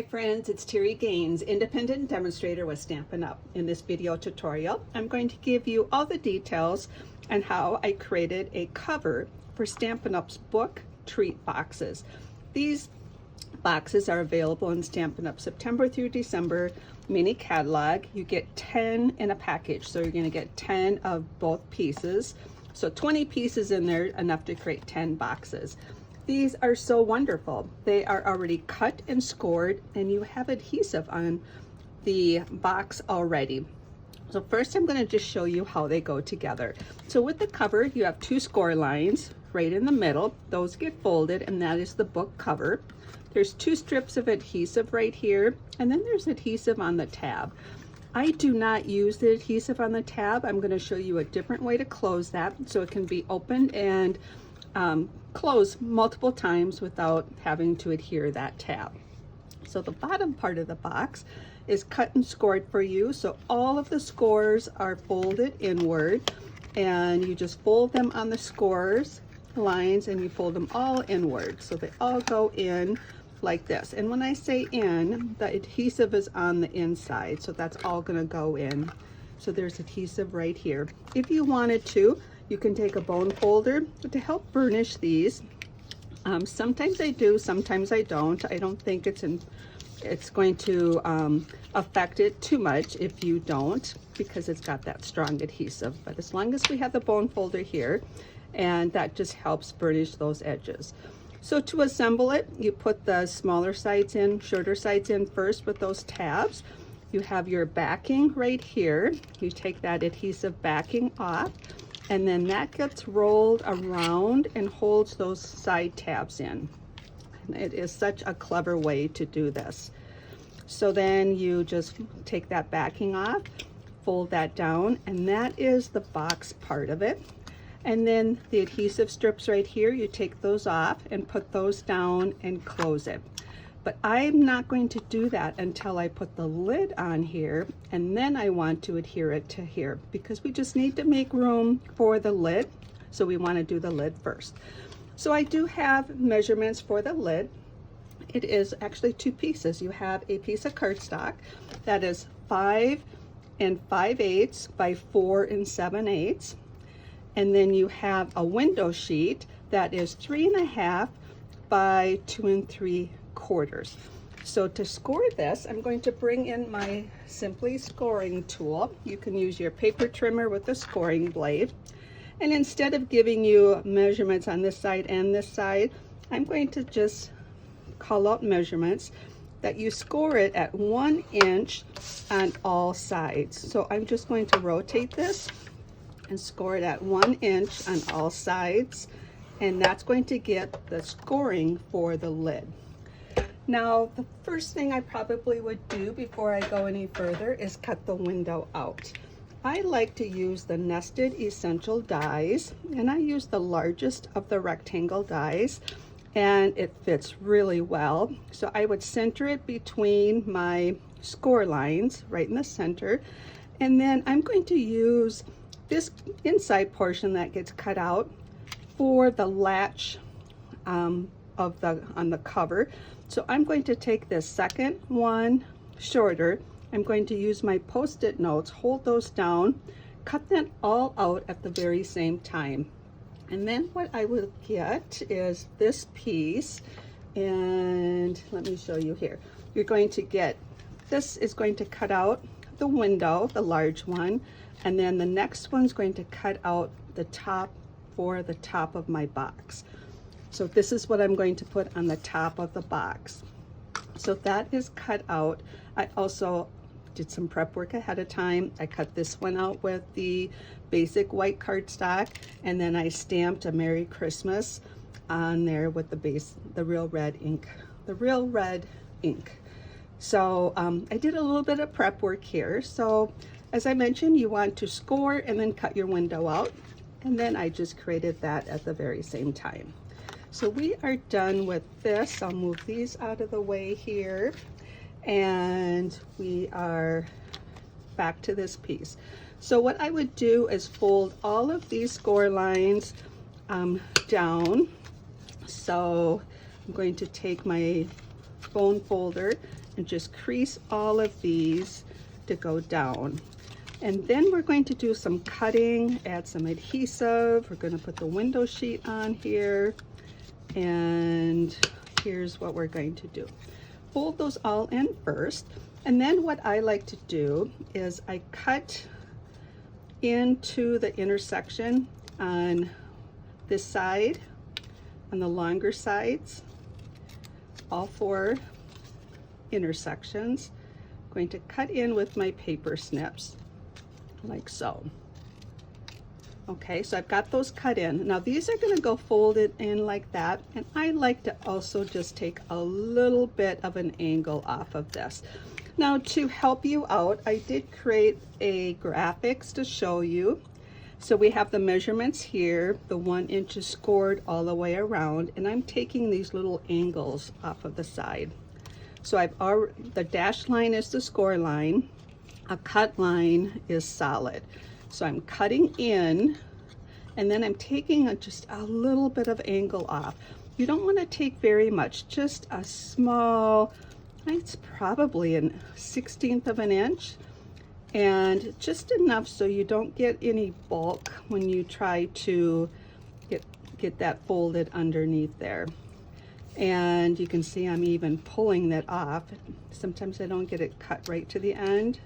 Hi friends, it's Terri Gaines, independent demonstrator with Stampin' Up. In this video tutorial, I'm going to give you all the details on how I created a cover for Stampin' Up's book treat boxes. These boxes are available in Stampin' Up September through December mini catalog. You get 10 in a package, so you're going to get 10 of both pieces. So 20 pieces in there, enough to create 10 boxes. These are so wonderful. They are already cut and scored, and you have adhesive on the box already. So first I'm going to just show you how they go together. So with the cover, you have two score lines right in the middle. Those get folded, and that is the book cover. There's two strips of adhesive right here, and then there's adhesive on the tab. I do not use the adhesive on the tab. I'm going to show you a different way to close that so it can be opened and close multiple times without having to adhere that tab. So the bottom part of the box is cut and scored for you. So all of the scores are folded inward, and you just fold them on the scores lines and you fold them all inward. So they all go in like this. And when I say in, the adhesive is on the inside. So that's all gonna go in. So there's adhesive right here. If you wanted to, you can take a bone folder to help burnish these. Sometimes I do, sometimes I don't. I don't think it's going to affect it too much if you don't, because it's got that strong adhesive. But as long as we have the bone folder here, and that just helps burnish those edges. So to assemble it, you put the smaller sides in, shorter sides in first with those tabs. You have your backing right here. You take that adhesive backing off, and then that gets rolled around and holds those side tabs in. And it is such a clever way to do this. So then you just take that backing off, fold that down, and that is the box part of it. And then the adhesive strips right here, you take those off and put those down and close it. But I'm not going to do that until I put the lid on here, and then I want to adhere it to here because we just need to make room for the lid. So we want to do the lid first. So I do have measurements for the lid. It is actually two pieces. You have a piece of cardstock that is 5 5/8 by 4 7/8. And then you have a window sheet that is 3 1/2 by 2 3/4. So to score this, I'm going to bring in my Simply scoring tool. You can use your paper trimmer with a scoring blade. And instead of giving you measurements on this side and this side, I'm going to just call out measurements that you score it at 1 inch on all sides. So I'm just going to rotate this and score it at 1 inch on all sides, and that's going to get the scoring for the lid. Now, the first thing I probably would do before I go any further is cut the window out. I like to use the nested essential dies, and I use the largest of the rectangle dies, and it fits really well. So I would center it between my score lines right in the center, and then I'm going to use this inside portion that gets cut out for the latch on the cover. So I'm going to take this second one shorter. I'm going to use my Post-it notes, hold those down, cut that all out at the very same time. And then what I will get is this piece, and let me show you here. You're going to get, this is going to cut out the window, the large one, and then the next one's going to cut out the top for the top of my box. So this is what I'm going to put on the top of the box. So that is cut out. I also did some prep work ahead of time. I cut this one out with the basic white cardstock, and then I stamped a Merry Christmas on there with the real red ink. So I did a little bit of prep work here. So as I mentioned, you want to score and then cut your window out. And then I just created that at the very same time. So we are done with this. I'll move these out of the way here. And we are back to this piece. So what I would do is fold all of these score lines down. So I'm going to take my bone folder and just crease all of these to go down. And then we're going to do some cutting, add some adhesive. We're going to put the window sheet on here. And here's what we're going to do. Fold those all in first. And then what I like to do is I cut into the intersection on this side, on the longer sides, all 4 intersections. I'm going to cut in with my paper snips, like so. Okay, so I've got those cut in. Now these are going to go folded in like that, and I like to also just take a little bit of an angle off of this. Now to help you out, I did create a graphics to show you. So we have the measurements here, the 1 inch is scored all the way around, and I'm taking these little angles off of the side. So the dashed line is the score line, a cut line is solid. So I'm cutting in, and then I'm taking just a little bit of angle off. You don't want to take very much, just a small, it's probably a 1/16 of an inch, and just enough so you don't get any bulk when you try to get that folded underneath there. And you can see I'm even pulling that off. Sometimes I don't get it cut right to the end,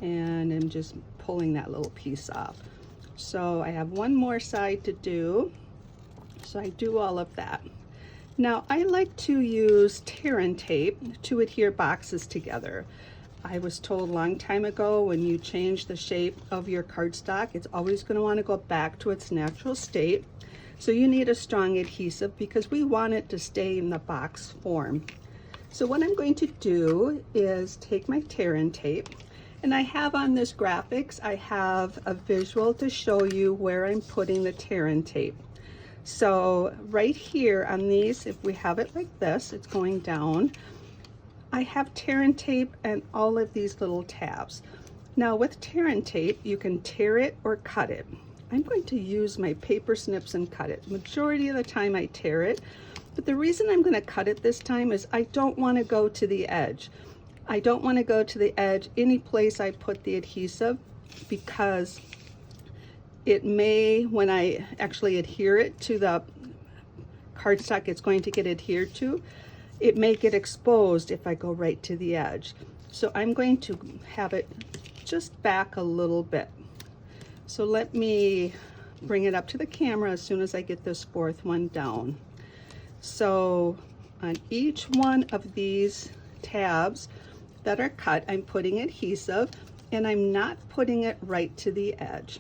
and I'm just pulling that little piece off. So I have one more side to do, so I do all of that. Now I like to use tear and tape to adhere boxes together. I was told a long time ago, when you change the shape of your cardstock, it's always going to want to go back to its natural state. So you need a strong adhesive because we want it to stay in the box form. So what I'm going to do is take my tear and tape, and I have on this graphics, I have a visual to show you where I'm putting the tear and tape. So right here on these, if we have it like this, it's going down. I have tear and tape and all of these little tabs. Now with tear and tape, you can tear it or cut it. I'm going to use my paper snips and cut it. Majority of the time I tear it, but the reason I'm going to cut it this time is I don't want to go to the edge. I don't want to go to the edge any place I put the adhesive, because it may, when I actually adhere it to the cardstock it's going to get adhered to, it may get exposed if I go right to the edge. So I'm going to have it just back a little bit. So let me bring it up to the camera as soon as I get this 4th one down. So on each one of these tabs that are cut, I'm putting adhesive, and I'm not putting it right to the edge.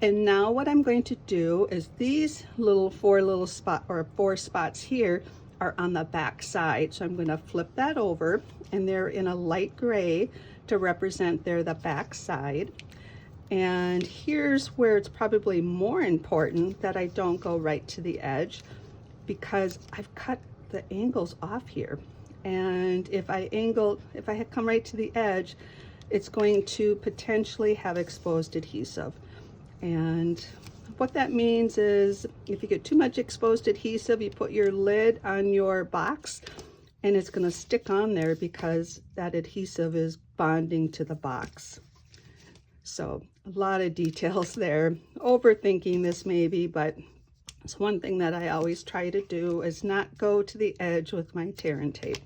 And now what I'm going to do is these little 4 spots here are on the back side. So I'm going to flip that over, and they're in a light gray to represent they're the back side. And here's where it's probably more important that I don't go right to the edge, because I've cut the angles off here. And if I come right to the edge, it's going to potentially have exposed adhesive. And what that means is if you get too much exposed adhesive, you put your lid on your box and it's going to stick on there because that adhesive is bonding to the box. So a lot of details there. Overthinking this maybe, but it's one thing that I always try to do is not go to the edge with my tear and tape.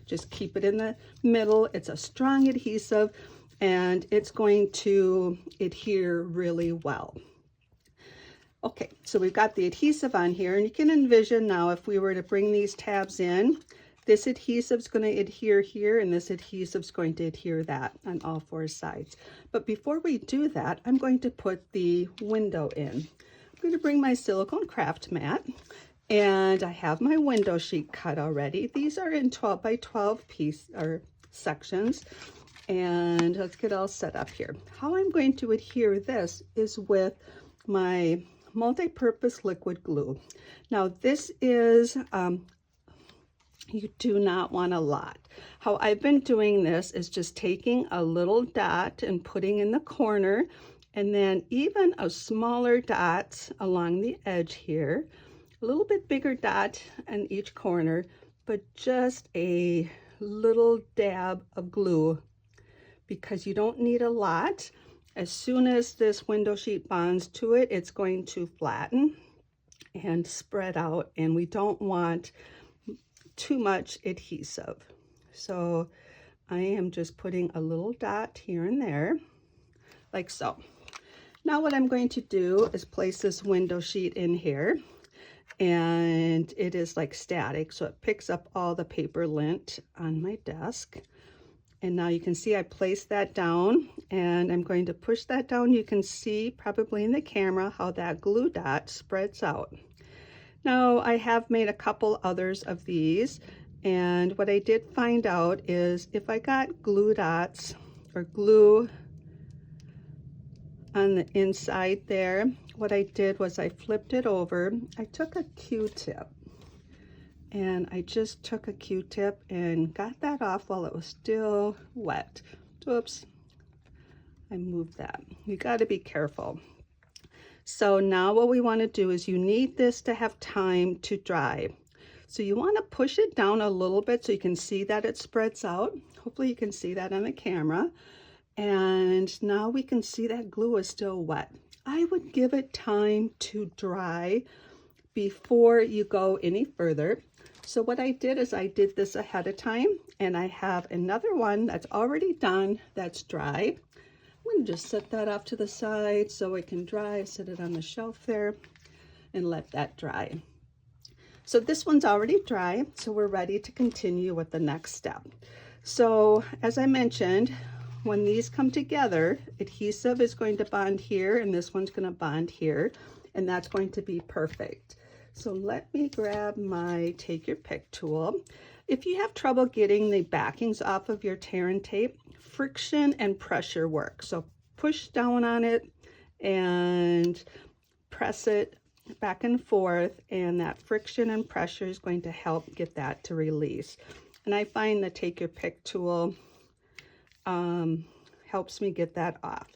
Just keep it in the middle. It's a strong adhesive and it's going to adhere really well. Okay, so we've got the adhesive on here, and you can envision now if we were to bring these tabs in, this adhesive is going to adhere here, and this adhesive is going to adhere that on all 4 sides. But before we do that, I'm going to put the window in. I'm going to bring my silicone craft mat, and I have my window sheet cut already. These are in 12 by 12 sections, and let's get all set up here. How I'm going to adhere this is with my multi-purpose liquid glue. Now this is you do not want a lot. How I've been doing this is just taking a little dot and putting in the corner, and then even a smaller dot along the edge here, a little bit bigger dot in each corner, but just a little dab of glue because you don't need a lot. As soon as this window sheet bonds to it, it's going to flatten and spread out, and we don't want too much adhesive. So I am just putting a little dot here and there, like so. Now what I'm going to do is place this window sheet in here, and it is like static, so it picks up all the paper lint on my desk. And now you can see I placed that down, and I'm going to push that down. You can see probably in the camera how that glue dot spreads out. Now I have made a couple others of these, and what I did find out is if I got glue dots or glue on the inside there, what I did was I flipped it over. I took a Q-tip, and I just took a Q-tip and got that off while it was still wet. Oops, I moved that. You got to be careful. So now what we want to do is you need this to have time to dry. So you want to push it down a little bit so you can see that it spreads out. Hopefully you can see that on the camera. And now we can see that glue is still wet. I would give it time to dry before you go any further. So what I did is I did this ahead of time, and I have another one that's already done that's dry. I'm going to just set that off to the side so it can dry. Set it on the shelf there and let that dry. So this one's already dry, so we're ready to continue with the next step. So as I mentioned, when these come together, adhesive is going to bond here, and this one's going to bond here, and that's going to be perfect. So let me grab my take your pick tool. If you have trouble getting the backings off of your tear and tape, friction and pressure work. So push down on it and press it back and forth, and that friction and pressure is going to help get that to release. And I find the take your pick tool helps me get that off.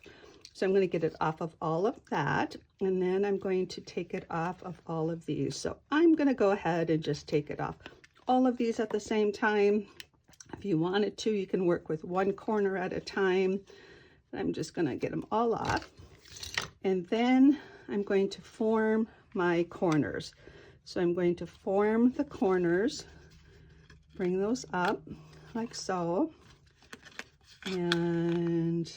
So I'm going to get it off of all of that, and then I'm going to take it off of all of these. So I'm going to go ahead and just take it off all of these at the same time. If you wanted to, you can work with one corner at a time. I'm just going to get them all off, and then I'm going to form my corners. So I'm going to form the corners, bring those up like so, and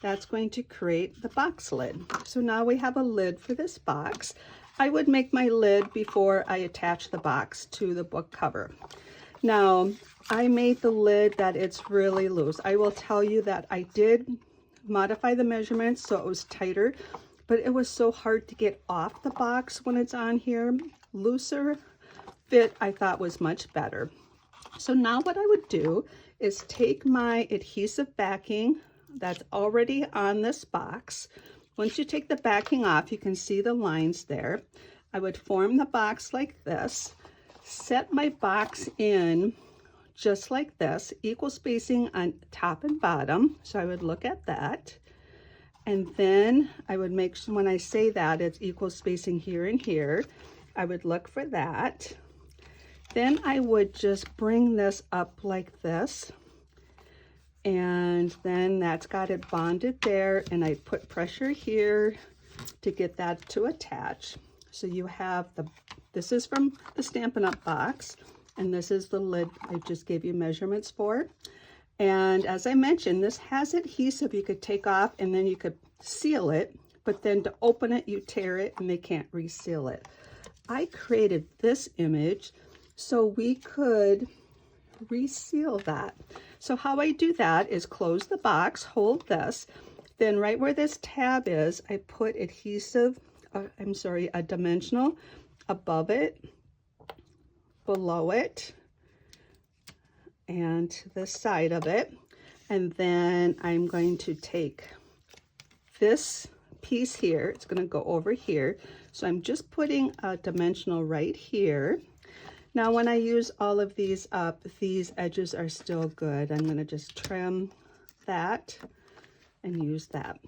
that's going to create the box lid. So now we have a lid for this box. I would make my lid before I attach the box to the book cover. Now, I made the lid that it's really loose. I will tell you that I did modify the measurements so it was tighter, but it was so hard to get off the box when it's on here. Looser fit I thought was much better. So now what I would do is take my adhesive backing that's already on this box. Once you take the backing off, you can see the lines there. I would form the box like this, set my box in just like this, equal spacing on top and bottom. So I would look at that. And then I would make sure when I say that it's equal spacing here and here, I would look for that. Then I would just bring this up like this. And then that's got it bonded there, and I put pressure here to get that to attach. So you have this is from the Stampin' Up box, and this is the lid I just gave you measurements for. And as I mentioned, this has adhesive you could take off, and then you could seal it, but then to open it, you tear it, and they can't reseal it. I created this image so we could reseal that. So how I do that is close the box, hold this, then right where this tab is, I put adhesive, a dimensional above it, below it, and to the side of it. And then I'm going to take this piece here, it's going to go over here. So I'm just putting a dimensional right here. Now, when I use all of these up, these edges are still good. I'm going to just trim that and use that.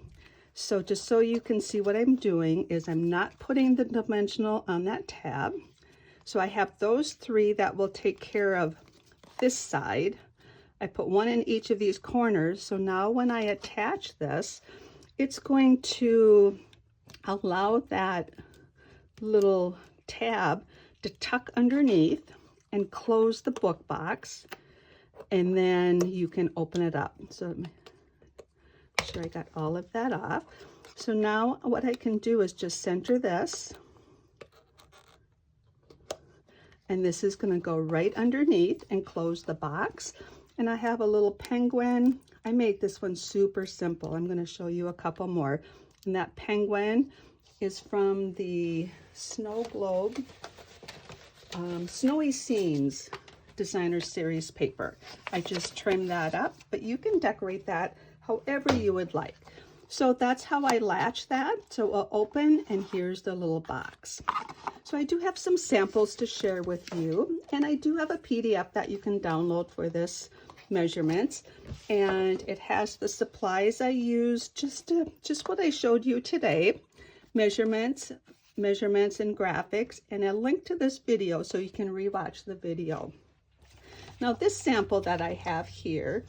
So just so you can see what I'm doing is I'm not putting the dimensional on that tab. So I have those three that will take care of this side. I put one in each of these corners. So now when I attach this, it's going to allow that little tab to tuck underneath and close the book box, and then you can open it up. So make sure I got all of that off. So now what I can do is just center this, and this is going to go right underneath and close the box. And I have a little penguin. I made this one super simple. I'm going to show you a couple more. And that penguin is from the Snow Globe Snowy Scenes Designer Series paper. I just trimmed that up, but you can decorate that however you would like. So that's how I latch that. So I'll open, and here's the little box. So I do have some samples to share with you, and I do have a PDF that you can download for this measurements, and it has the supplies I used, just what I showed you today, measurements and graphics, and a link to this video so you can rewatch the video. Now this sample that I have here,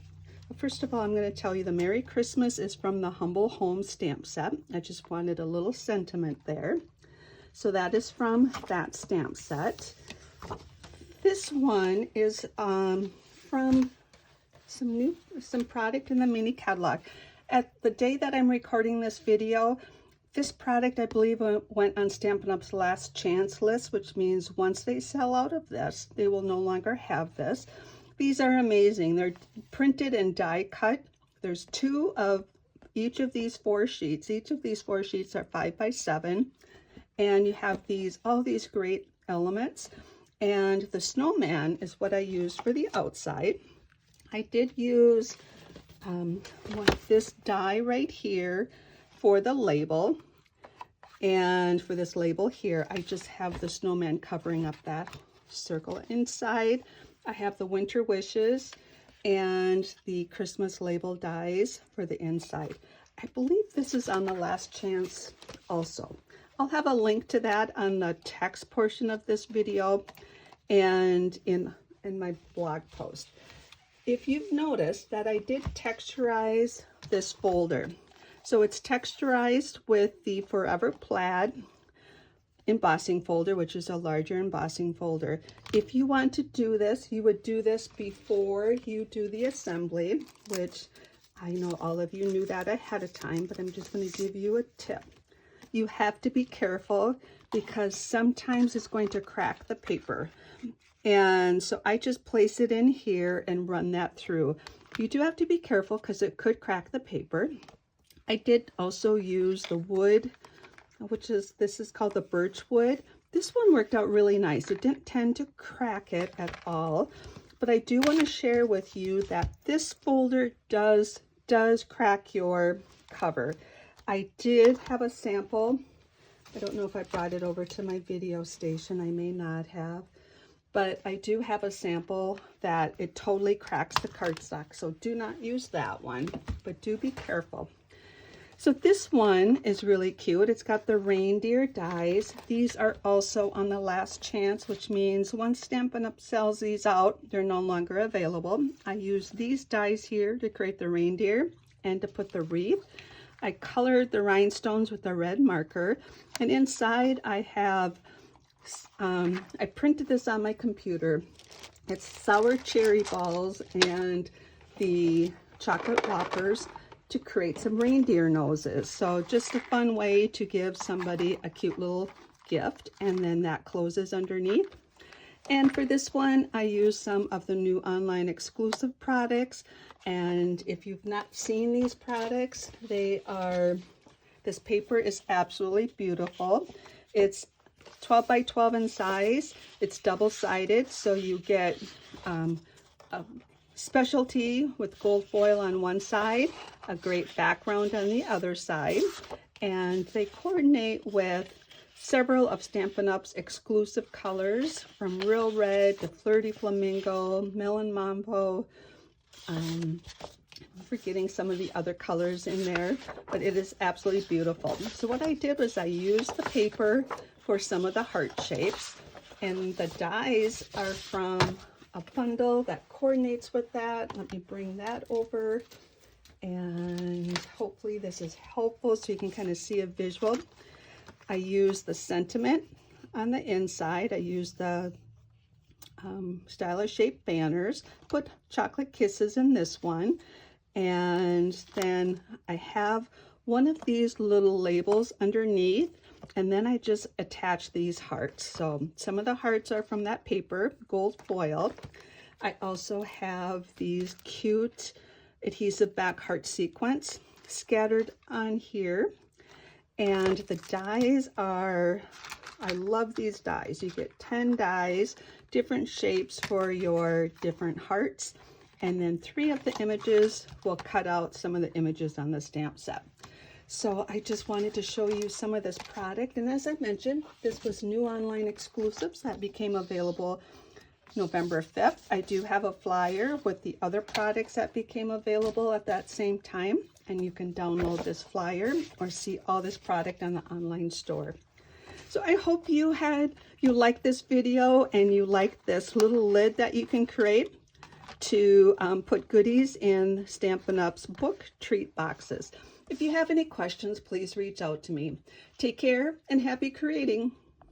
first of all, I'm going to tell you the Merry Christmas is from the Humble Home stamp set. I just wanted a little sentiment there. So that is from that stamp set. This one is from some product in the mini catalog. At the day that I'm recording this video, this product, I believe, went on Stampin' Up's last chance list, which means once they sell out of this, they will no longer have this. These are amazing. They're printed and die cut. There's 2 of each of these 4 sheets. Each of these 4 sheets are 5 by 7. And you have all these great elements. And the snowman is what I used for the outside. I did use this die right here for the label. And for this label here, I just have the snowman covering up that circle. Inside, I have the winter wishes and the Christmas label dies for the inside. I believe this is on the last chance also. I'll have a link to that on the text portion of this video and in my blog post. If you've noticed that I did texturize this folder. So it's texturized with the Forever Plaid embossing folder, which is a larger embossing folder. If you want to do this, you would do this before you do the assembly, which I know all of you knew that ahead of time, but I'm just going to give you a tip. You have to be careful because sometimes it's going to crack the paper. And so I just place it in here and run that through. You do have to be careful because it could crack the paper. I did also use the wood, this is called the birch wood. This one worked out really nice. It didn't tend to crack it at all. But I do want to share with you that this folder does crack your cover. I did have a sample. I don't know if I brought it over to my video station. I may not have. But I do have a sample that it totally cracks the cardstock. So do not use that one, but do be careful. So this one is really cute. It's got the reindeer dies. These are also on the last chance, which means once Stampin' Up sells these out, they're no longer available. I use these dies here to create the reindeer and to put the wreath. I colored the rhinestones with a red marker, and inside I have, I printed this on my computer. It's sour cherry balls and the chocolate whoppers to create some reindeer noses. So just a fun way to give somebody a cute little gift, and then that closes underneath. And for this one, I use some of the new online exclusive products. And if you've not seen these products, this paper is absolutely beautiful. It's 12 by 12 in size. It's double-sided, so you get a specialty with gold foil on one side, a great background on the other side, and they coordinate with several of Stampin' Up's exclusive colors, from Real Red to Flirty Flamingo, Melon Mambo. I'm forgetting some of the other colors in there, but it is absolutely beautiful. So what I did was I used the paper for some of the heart shapes, and the dies are from a bundle that coordinates with that. Let me bring that over, and hopefully this is helpful so you can kind of see a visual. I use the sentiment on the inside. I use the stylish shaped banners, put chocolate kisses in this one, and then I have one of these little labels underneath, and then I just attach these hearts. So some of the hearts are from that paper, gold foil. I also have these cute adhesive back heart sequence scattered on here, and the dies are, I love these dies. You get 10 dies, different shapes for your different hearts, and then 3 of the images will cut out some of the images on the stamp set. So I just wanted to show you some of this product, and as I mentioned, this was new online exclusives that became available November 5th. I do have a flyer with the other products that became available at that same time, and you can download this flyer or see all this product on the online store. So I hope you liked this video and you like this little lid that you can create to put goodies in Stampin' Up's book treat boxes. If you have any questions, please reach out to me. Take care and happy creating.